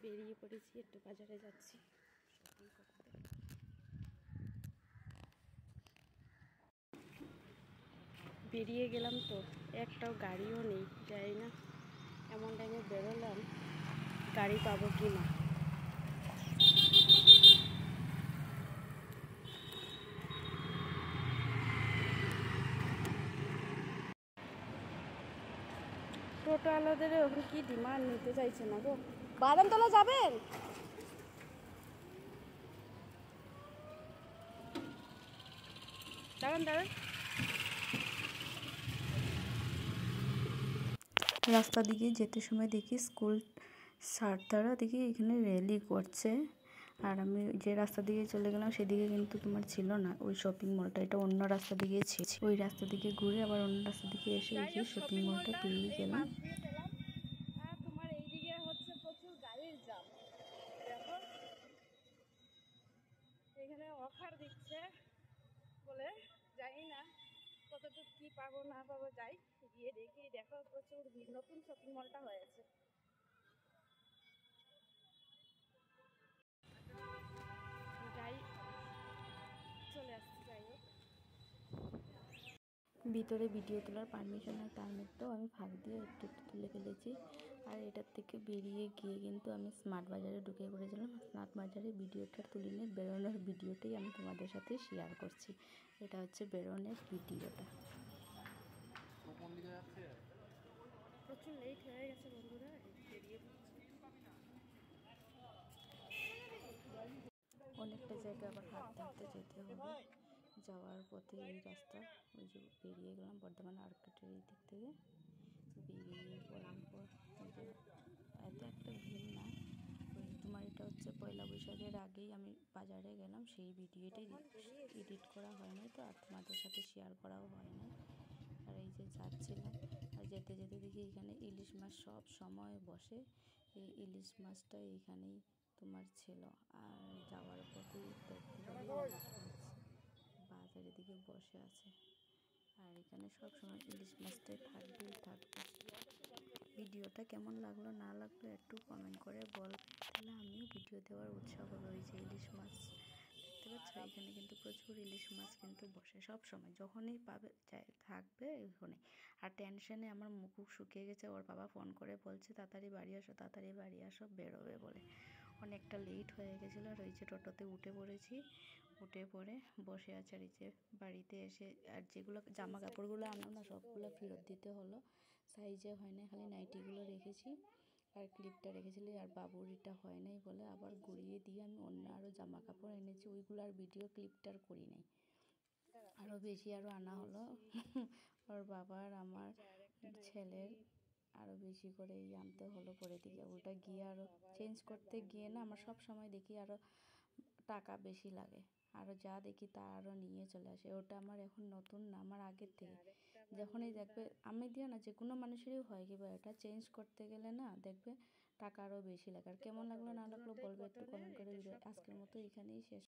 বেরিয়ে পড়েছি, একটু বাজারে যাচ্ছি শপিং করতে। বেরিয়ে গেলাম তো, একটাও গাড়িও নেই, যাই না এমন টাইমে বেরোলাম গাড়ি পাবো কি না। টোটোওয়ালাদের ওখানে কি ডিমান্ড, নিতে চাইছে না গো। বাদামতলা যাবেন? দাঁড়ান দাঁড়ান। রাস্তা দিকে যেতে সময় দেখি স্কুল ছাত্ররা দেখি এখানে র্যালি করছে, আর আমি যে রাস্তা দিকে চলে গেলাম সেদিকে কিন্তু তোমার ছিল না ওই শপিং মলটা, এটা অন্য রাস্তা দিকে ছিল। ওই রাস্তা দিকে ঘুরে আবার অন্য রাস্তা দিকে এসে এই যে শপিং মলটা পেরিয়ে গেলাম। তোমার এইদিকে হচ্ছে প্রচুর গাড়ির জ্যাম, দেখো এখানে অফার দিচ্ছে বলে জানি না কতটুকু কি পাবো না পাবো, যাই গিয়ে দেখি। দেখো প্রচুর ভিড়, নতুন শপিং মলটা হয়েছে। যাই, চলে আসছি। যাই হোক, ভিতরে ভিডিও তোলার পারমিশনের টাইমেরটাও আমি ফাঁক দিয়ে একটু একটু তুলে ফেলেছি। আর এটার থেকে বেরিয়ে গিয়ে কিন্তু আমি স্মার্ট বাজারে ঢুকে পড়েছিলাম। স্মার্ট বাজারে ভিডিওটা তুলে নিয়ে বেরোনোর ভিডিওটাই আমি তোমাদের সাথে শেয়ার করছি। এটা হচ্ছে বেরোনোর ভিডিওটা। প্রচুর লেট হয়ে গেছে বন্ধুরা, বেরিয়ে পড়ছি। অনেকটা জায়গা আবার হাঁটতে হাঁটতে যেতে হবে। যাওয়ার পথে এই রাস্তা, ওই যে বেরিয়ে গেলাম বর্ধমান আর্কেটের এই দিক থেকে বেরিয়ে পড়ার পর ওই যে এত একটা ভিড় না। ওই তোমার এটা হচ্ছে পয়লা বৈশাখের আগেই আমি বাজারে গেলাম, সেই ভিডিওটাই এডিট করা হয়নি তো, আর তোমাদের সাথে শেয়ার করাও হয়নি। আর এই যে যাচ্ছিলাম, আর যেতে যেতে দেখি এখানে ইলিশ মাছ সব সময় বসে। এই ইলিশ মাছটা এইখানেই তোমার ছিল। আর যাওয়ার পথেই দেখতে পারি ইলিশ মাছ বাজারের দিকে বসে আছে, আর এখানে সব সময় ইলিশ মাছটাই থাকবেই থাকবে। ভিডিওটা কেমন লাগলো না লাগলো একটু কমেন্ট করে বল, তাহলে আমিও ভিডিও দেওয়ার উৎসাহ হবে। ওই যে ইলিশ মাছ দেখতে পাচ্ছ, এখানে কিন্তু প্রচুর ইলিশ মাছ কিন্তু বসে সব সময়, যখনই পাবে থাকবে ওখানে। আর টেনশনে আমার মুখ শুকিয়ে গেছে, ওর বাবা ফোন করে বলছে তাড়াতাড়ি বাড়ি আসো, তাড়াতাড়ি বাড়ি আসো, বেরোবে বলে। অনেকটা লেট হয়ে গেছিলো। আর ওই যে টোটোতে উঠে পড়েছি, উঠে পড়ে বসে আছে। আর এই যে বাড়িতে এসে আর যেগুলো জামা কাপড়গুলো আনলাম না সবগুলো ফেরত দিতে হলো, সাইজে হয় না, খালি নাইটিগুলো রেখেছি আর ক্লিপটা রেখেছিলি। আর বাবুরিটা হয় নাই বলে আবার ঘুরিয়ে দিয়ে আমি অন্য আরও জামা কাপড় এনেছি, ওইগুলো আর ভিডিও ক্লিপটার করি নাই, আরও বেশি আরও আনা হলো। ওর বাবার আমার ছেলের আরও বেশি করে আনতে হলো পরে দিকে। ওটা গিয়ে আরও চেঞ্জ করতে গিয়ে না আমার সব সময় দেখি আরও টাকা বেশি লাগে, আরও যা দেখি তা আরও নিয়ে চলে আসে। ওটা আমার এখন নতুন না, আমার আগের থেকে। যখনই দেখবে আমি দিয়ে না, যে কোনো মানুষেরই হয় কি বা এটা চেঞ্জ করতে গেলে না দেখবে টাকা আরও বেশি লাগে। আর কেমন লাগলো না লাগলো বলবে একটু কমেন্ট করে। আজকের মতো এখানেই শেষ।